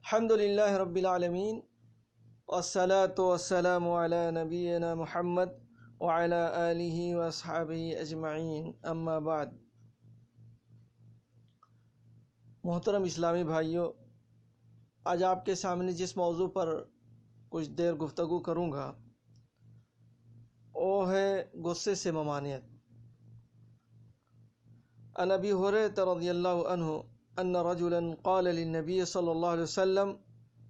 الحمد للہ رب العالمین والصلاة والسلام علی نبینا محمد وعلی آلہ واصحابہ اجمعین، اما بعد۔ محترم اسلامی بھائیوں، آج آپ کے سامنے جس موضوع پر کچھ دیر گفتگو کروں گا وہ ہے غصے سے ممانعت۔ عن ابی ہریرہ رضی اللہ عنہ ان رجلا قال للنبي صلی اللہ علیہ وسلم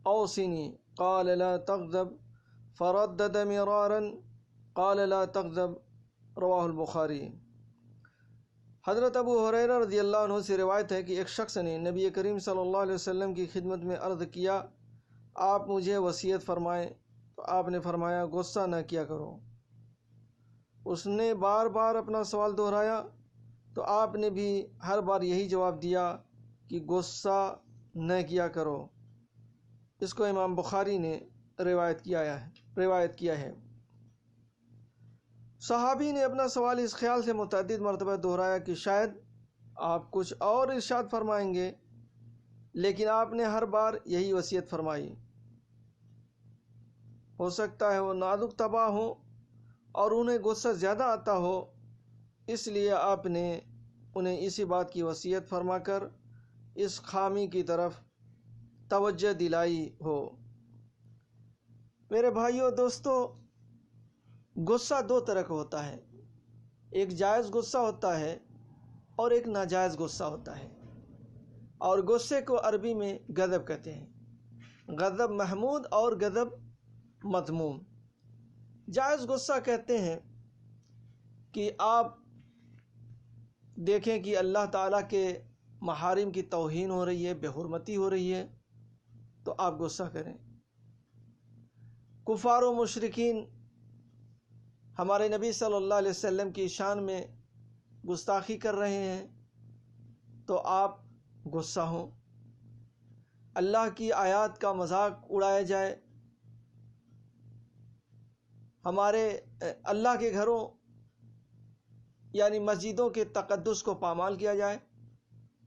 اوصنی قال لا تغضب فردد مرارا قال لا تغضب، رواہ البخاری۔ حضرت ابو ہریرہ رضی اللہ عنہ سے روایت ہے کہ ایک شخص نے نبی کریم صلی اللہ علیہ وسلم کی خدمت میں عرض کیا، آپ مجھے وصیت فرمائیں، تو آپ نے فرمایا غصہ نہ کیا کرو۔ اس نے بار بار اپنا سوال دہرایا تو آپ نے بھی ہر بار یہی جواب دیا کہ غصہ نہ کیا کرو۔ اس کو امام بخاری نے روایت کیا ہے۔ صحابی نے اپنا سوال اس خیال سے متعدد مرتبہ دہرایا کہ شاید آپ کچھ اور ارشاد فرمائیں گے، لیکن آپ نے ہر بار یہی وصیت فرمائی۔ ہو سکتا ہے وہ نازک طبع ہوں اور انہیں غصہ زیادہ آتا ہو، اس لیے آپ نے انہیں اسی بات کی وصیت فرما کر اس خامی کی طرف توجہ دلائی ہو۔ میرے بھائیوں دوستو، غصہ دو طرح کا ہوتا ہے، ایک جائز غصہ ہوتا ہے اور ایک ناجائز غصہ ہوتا ہے، اور غصے کو عربی میں غضب کہتے ہیں، غضب محمود اور غضب مذموم۔ جائز غصہ کہتے ہیں کہ آپ دیکھیں کہ اللہ تعالیٰ کے محارم کی توہین ہو رہی ہے، بے حرمتی ہو رہی ہے، تو آپ غصہ کریں۔ کفار و مشرکین ہمارے نبی صلی اللہ علیہ وسلم کی شان میں گستاخی کر رہے ہیں تو آپ غصہ ہوں۔ اللہ کی آیات کا مذاق اڑایا جائے، ہمارے اللہ کے گھروں یعنی مسجدوں کے تقدس کو پامال کیا جائے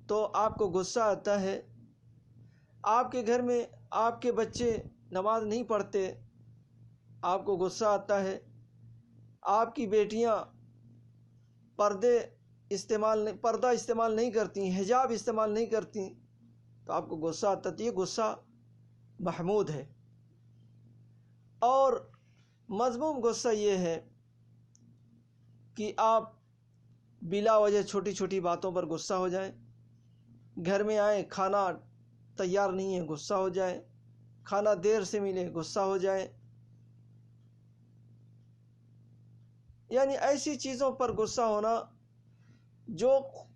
تو آپ کو غصہ آتا ہے۔ آپ کے گھر میں آپ کے بچے نماز نہیں پڑھتے، آپ کو غصہ آتا ہے۔ آپ کی بیٹیاں پردہ استعمال نہیں کرتی، حجاب استعمال نہیں کرتی، تو آپ کو غصہ آتا ہے۔ یہ غصہ محمود ہے۔ اور مذموم غصہ یہ ہے کہ آپ بلا وجہ چھوٹی چھوٹی باتوں پر غصہ ہو جائیں، گھر میں آئیں کھانا تیار نہیں ہے غصہ ہو جائیں، کھانا دیر سے ملے غصہ ہو جائیں، یعنی ایسی چیزوں پر غصہ ہونا جو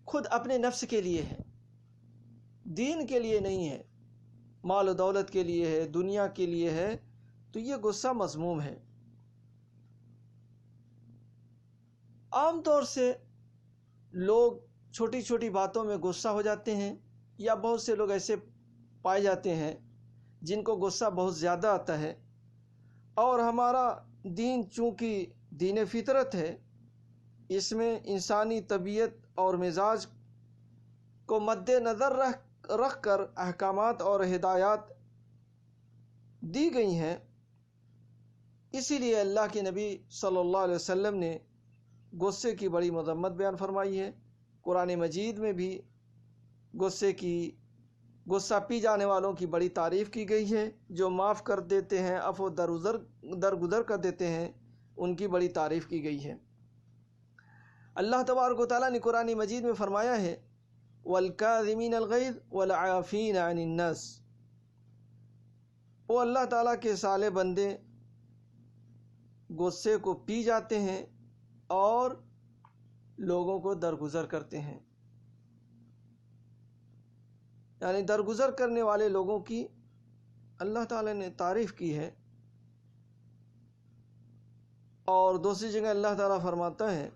خود اپنے نفس کے لیے ہے، دین کے لیے نہیں ہے، مال و دولت کے لیے ہے، دنیا کے لیے ہے، تو یہ غصہ مذموم ہے۔ عام طور سے لوگ چھوٹی چھوٹی باتوں میں غصہ ہو جاتے ہیں، یا بہت سے لوگ ایسے پائے جاتے ہیں جن کو غصہ بہت زیادہ آتا ہے، اور ہمارا دین چونکہ دین فطرت ہے، اس میں انسانی طبیعت اور مزاج کو مد نظر رکھ کر احکامات اور ہدایات دی گئی ہیں۔ اسی لیے اللہ کے نبی صلی اللہ علیہ وسلم نے غصے کی بڑی مذمت بیان فرمائی ہے۔ قرآن مجید میں بھی غصہ پی جانے والوں کی بڑی تعریف کی گئی ہے، جو معاف کر دیتے ہیں، عفو درگزر کر دیتے ہیں، ان کی بڑی تعریف کی گئی ہے۔ اللہ تبارک و تعالیٰ نے قرآن مجید میں فرمایا ہے وَالْكَاظِمِينَ الْغَيْظَ وَالْعَافِينَ عَنِ النَّاسِ، وہ اللہ تعالیٰ کے صالح بندے غصے کو پی جاتے ہیں اور لوگوں کو درگزر کرتے ہیں، یعنی درگزر کرنے والے لوگوں کی اللہ تعالیٰ نے تعریف کی ہے۔ اور دوسری جگہ اللہ تعالیٰ فرماتا ہے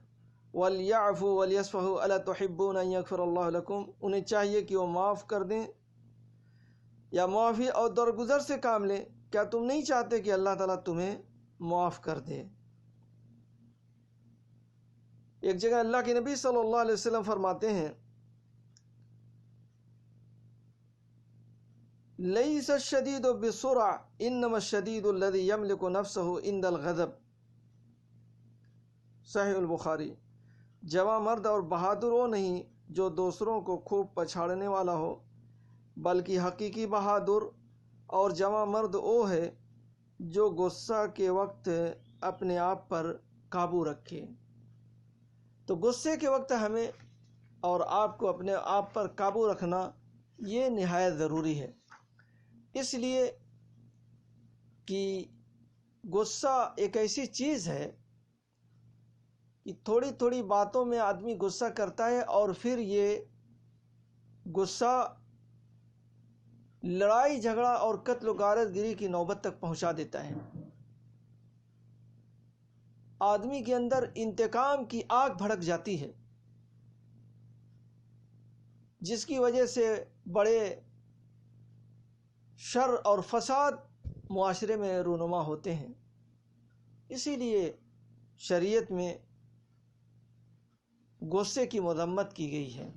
وَلْيَعْفُوا وَلْيَصْفَحُوا أَلَا تُحِبُّونَ أَن يَغْفِرَ اللَّهُ لَكُمْ، انہیں چاہیے کہ وہ معاف کر دیں یا معافی اور درگزر سے کام لیں۔ کیا تم نہیں چاہتے کہ اللہ تعالیٰ تمہیں معاف کر دے؟ ایک جگہ اللہ کے نبی صلی اللہ علیہ وسلم فرماتے ہیں لیس الشدید بسرع انما الشدید الذی یملک نفسہ عند الغضب، صحیح البخاری۔ جواں مرد اور بہادر وہ نہیں جو دوسروں کو خوب پچھاڑنے والا ہو، بلکہ حقیقی بہادر اور جواں مرد وہ ہے جو غصہ کے وقت اپنے آپ پر قابو رکھے۔ تو غصے کے وقت ہمیں اور آپ کو اپنے آپ پر قابو رکھنا یہ نہایت ضروری ہے، اس لیے کہ غصہ ایک ایسی چیز ہے کہ تھوڑی تھوڑی باتوں میں آدمی غصہ کرتا ہے اور پھر یہ غصہ لڑائی جھگڑا اور قتل و غارت گری کی نوبت تک پہنچا دیتا ہے۔ آدمی کے اندر انتقام کی آگ بھڑک جاتی ہے، جس کی وجہ سے بڑے شر اور فساد معاشرے میں رونما ہوتے ہیں۔ اسی لیے شریعت میں غصے کی مذمت کی گئی ہے،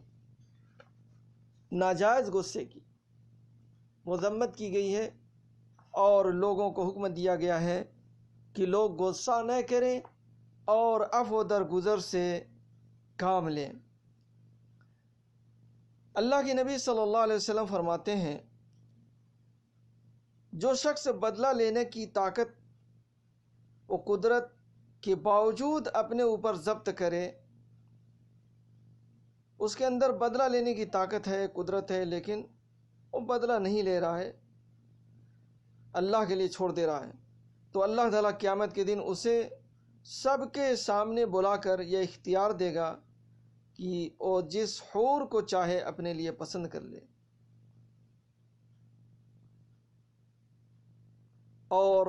ناجائز غصے کی مذمت کی گئی ہے، اور لوگوں کو حکم دیا گیا ہے کہ لوگ غصہ نہ کریں اور عفو درگزر سے کام لیں۔ اللہ کے نبی صلی اللہ علیہ وسلم فرماتے ہیں، جو شخص بدلہ لینے کی طاقت و قدرت کے باوجود اپنے اوپر ضبط کرے، اس کے اندر بدلہ لینے کی طاقت ہے، قدرت ہے، لیکن وہ بدلہ نہیں لے رہا ہے، اللہ کے لیے چھوڑ دے رہا ہے، تو اللہ تعالیٰ قیامت کے دن اسے سب کے سامنے بلا کر یہ اختیار دے گا کہ وہ جس حور کو چاہے اپنے لیے پسند کر لے۔ اور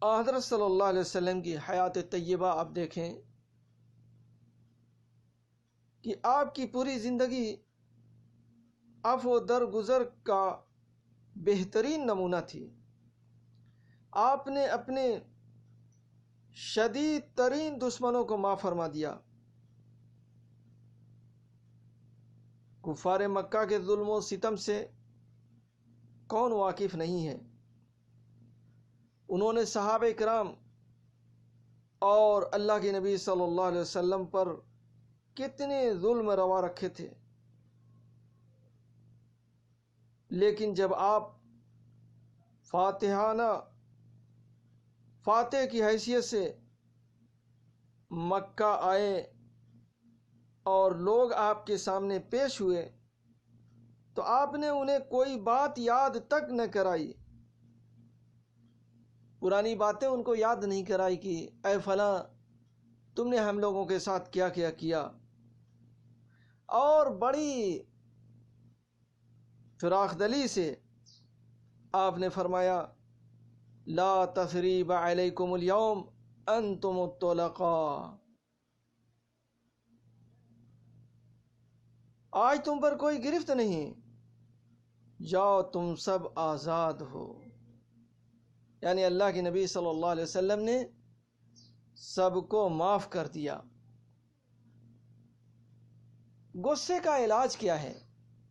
حضرت صلی اللہ علیہ وسلم کی حیات طیبہ آپ دیکھیں کہ آپ کی پوری زندگی عفو درگزر کا بہترین نمونہ تھی۔ آپ نے اپنے شدید ترین دشمنوں کو معاف فرما دیا۔ کفار مکہ کے ظلم و ستم سے کون واقف نہیں ہے؟ انہوں نے صحابہ کرام اور اللہ کے نبی صلی اللہ علیہ وسلم پر کتنے ظلم روا رکھے تھے، لیکن جب آپ فاتح کی حیثیت سے مکہ آئے اور لوگ آپ کے سامنے پیش ہوئے تو آپ نے انہیں کوئی بات یاد تک نہ کرائی، پرانی باتیں ان کو یاد نہیں کرائی کہ اے فلاں تم نے ہم لوگوں کے ساتھ کیا کیا کیا، اور بڑی فراخ دلی سے آپ نے فرمایا لا تثریب علیکم اليوم انتم الطلقاء، آج تم پر کوئی گرفت نہیں، جاؤ تم سب آزاد ہو۔ یعنی اللہ کے نبی صلی اللہ علیہ وسلم نے سب کو معاف کر دیا۔ غصے کا علاج کیا ہے؟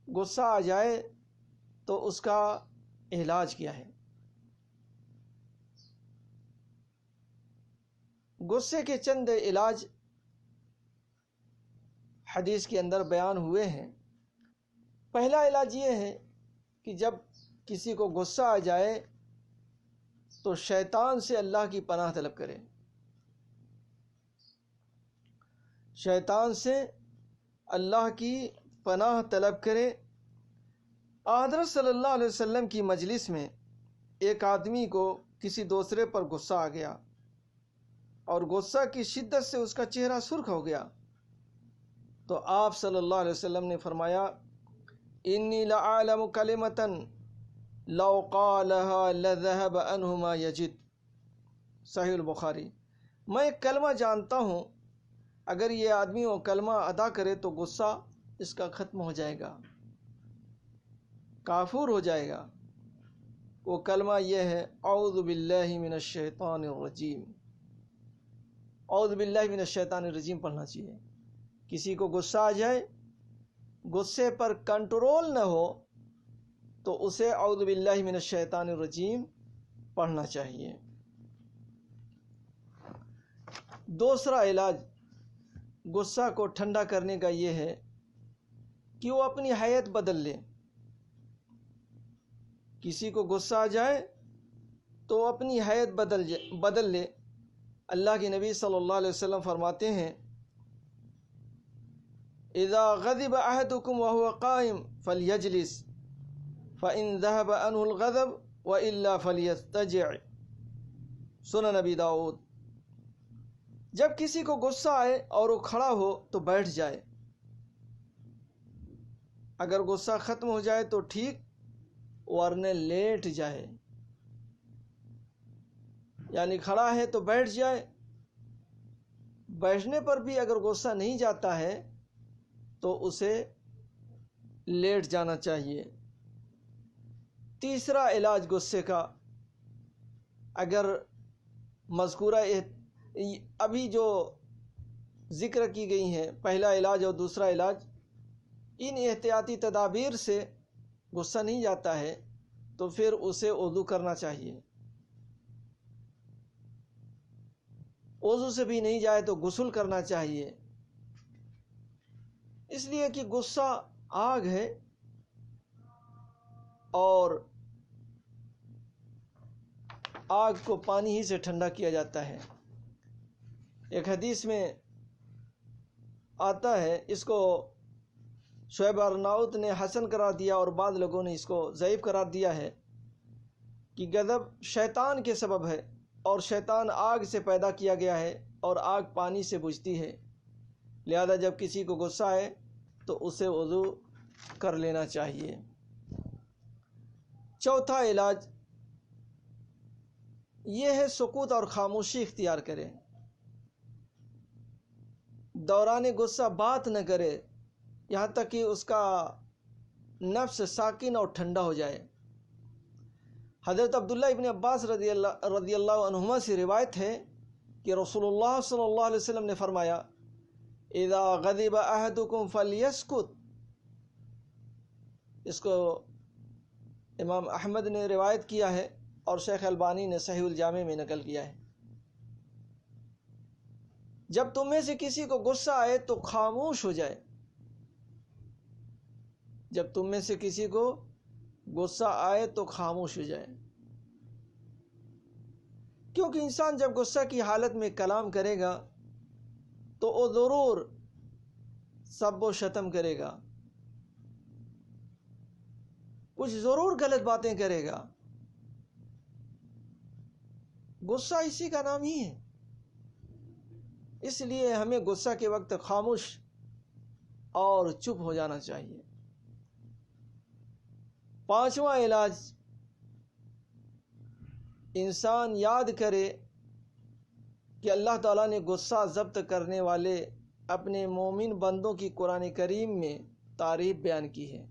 غصہ آ جائے تو اس کا علاج کیا ہے؟ غصے کے چند علاج حدیث کے اندر بیان ہوئے ہیں۔ پہلا علاج یہ ہے کہ جب کسی کو غصہ آ جائے تو شیطان سے اللہ کی پناہ طلب کرے، شیطان سے اللہ کی پناہ طلب کرے۔ حضرت صلی اللہ علیہ وسلم کی مجلس میں ایک آدمی کو کسی دوسرے پر غصہ آ گیا اور غصہ کی شدت سے اس کا چہرہ سرخ ہو گیا، تو آپ صلی اللہ علیہ وسلم نے فرمایا انی لأعلم کلمۃ لو قالها لذهب عنه ما یجد، صحیح البخاری۔ میں ایک کلمہ جانتا ہوں، اگر یہ آدمی وہ کلمہ ادا کرے تو غصہ اس کا ختم ہو جائے گا، کافور ہو جائے گا۔ وہ کلمہ یہ ہے اعوذ باللہ من الشیطان الرجیم، اعوذ باللہ من الشیطان الرجیم پڑھنا چاہیے۔ کسی کو غصہ آ جائے، غصے پر کنٹرول نہ ہو تو اسے اعوذ باللہ من الشیطان الرجیم پڑھنا چاہیے۔ دوسرا علاج غصہ کو ٹھنڈا کرنے کا یہ ہے کہ وہ اپنی حیت بدل لے۔ کسی کو غصہ آ جائے تو وہ اپنی حیت بدل لے۔ اللہ کے نبی صلی اللہ علیہ وسلم فرماتے ہیں اذا غضب احدکم وهو قائم فلیجلس فإن ذهب عنه الغضب وإلا فلیضطجع، سنن نبی داؤد۔ جب کسی کو غصہ آئے اور وہ کھڑا ہو تو بیٹھ جائے، اگر غصہ ختم ہو جائے تو ٹھیک، ورنہ لیٹ جائے، یعنی کھڑا ہے تو بیٹھ جائے۔ بیٹھنے پر بھی اگر غصہ نہیں جاتا ہے تو اسے لیٹ جانا چاہیے۔ تیسرا علاج غصے کا، اگر مذکورہ ابھی جو ذکر کی گئی ہیں، پہلا علاج اور دوسرا علاج، ان احتیاطی تدابیر سے غصہ نہیں جاتا ہے تو پھر اسے وضو کرنا چاہیے۔ وضو سے بھی نہیں جائے تو غسل کرنا چاہیے، اس لیے کہ غصہ آگ ہے اور آگ کو پانی ہی سے ٹھنڈا کیا جاتا ہے۔ ایک حدیث میں آتا ہے، اس کو شعیب ارناؤت نے حسن قرار دیا اور بعض لوگوں نے اس کو ضعیف قرار دیا ہے، کہ غضب شیطان کے سبب ہے اور شیطان آگ سے پیدا کیا گیا ہے اور آگ پانی سے بجھتی ہے، لہذا جب کسی کو غصہ آئے تو اسے وضو کر لینا چاہیے۔ چوتھا علاج یہ ہے سکوت اور خاموشی اختیار کرے، دوران غصہ بات نہ کرے یہاں تک کہ اس کا نفس ساکن اور ٹھنڈا ہو جائے۔ حضرت عبداللہ ابن عباس رضی اللہ عنہما سے روایت ہے کہ رسول اللہ صلی اللہ علیہ وسلم نے فرمایا اذا غضب احدکم فلیسکت، اس کو امام احمد نے روایت کیا ہے اور شیخ البانی نے صحیح الجامع میں نقل کیا ہے۔ جب تم میں سے کسی کو غصہ آئے تو خاموش ہو جائے، جب تم میں سے کسی کو غصہ آئے تو خاموش ہو جائے، کیونکہ انسان جب غصہ کی حالت میں کلام کرے گا تو وہ ضرور سب و شتم کرے گا، کچھ ضرور غلط باتیں کرے گا۔ غصہ اسی کا نام ہی ہے، اس لیے ہمیں غصہ کے وقت خاموش اور چپ ہو جانا چاہیے۔ پانچواں علاج، انسان یاد کرے کہ اللہ تعالیٰ نے غصہ ضبط کرنے والے اپنے مومن بندوں کی قرآن کریم میں تعریف بیان کی ہے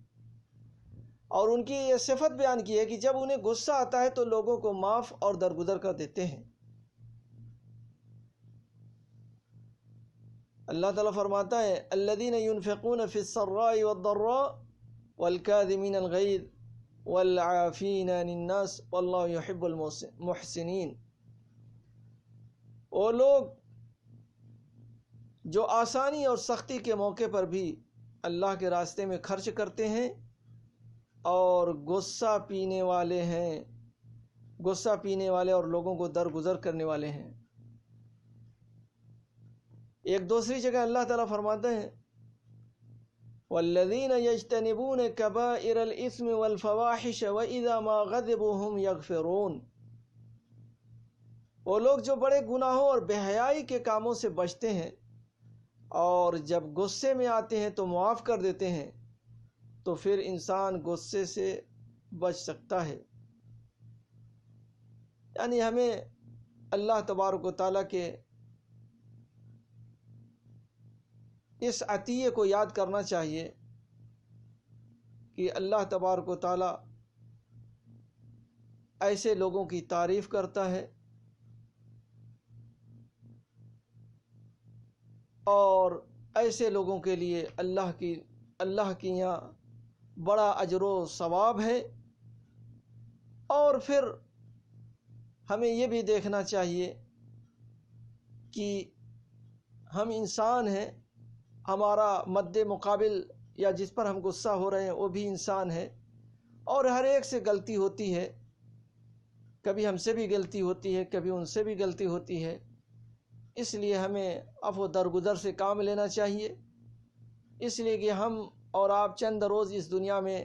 اور ان کی یہ صفت بیان کی ہے کہ جب انہیں غصہ آتا ہے تو لوگوں کو معاف اور درگزر کر دیتے ہیں۔ اللہ تعالیٰ فرماتا ہے الذین ينفقون فی السراء والضراء والکاظمین الغیظ والعافین عن الناس واللہ یحب المحسنین، وہ لوگ جو آسانی اور سختی کے موقع پر بھی اللہ کے راستے میں خرچ کرتے ہیں اور غصہ پینے والے اور لوگوں کو درگزر کرنے والے ہیں۔ ایک دوسری جگہ اللہ تعالیٰ فرماتے ہیں والذین یجتنبون کبائر الاثم والفواحش واذا ما غضبوا هم یغفرون، وہ لوگ جو بڑے گناہوں اور بے حیائی کے کاموں سے بچتے ہیں اور جب غصے میں آتے ہیں تو معاف کر دیتے ہیں، تو پھر انسان غصے سے بچ سکتا ہے۔ یعنی ہمیں اللہ تبارک و تعالیٰ کے اس عطیے کو یاد کرنا چاہیے کہ اللہ تبارک و تعالیٰ ایسے لوگوں کی تعریف کرتا ہے اور ایسے لوگوں کے لیے اللہ کی یہاں بڑا اجر و ثواب ہے اور پھر ہمیں یہ بھی دیکھنا چاہیے کہ ہم انسان ہیں، ہمارا مد مقابل یا جس پر ہم غصہ ہو رہے ہیں وہ بھی انسان ہے، اور ہر ایک سے غلطی ہوتی ہے، کبھی ہم سے بھی غلطی ہوتی ہے، کبھی ان سے بھی غلطی ہوتی ہے، اس لیے ہمیں عفو درگزر سے کام لینا چاہیے، اس لیے کہ ہم اور آپ چند روز اس دنیا میں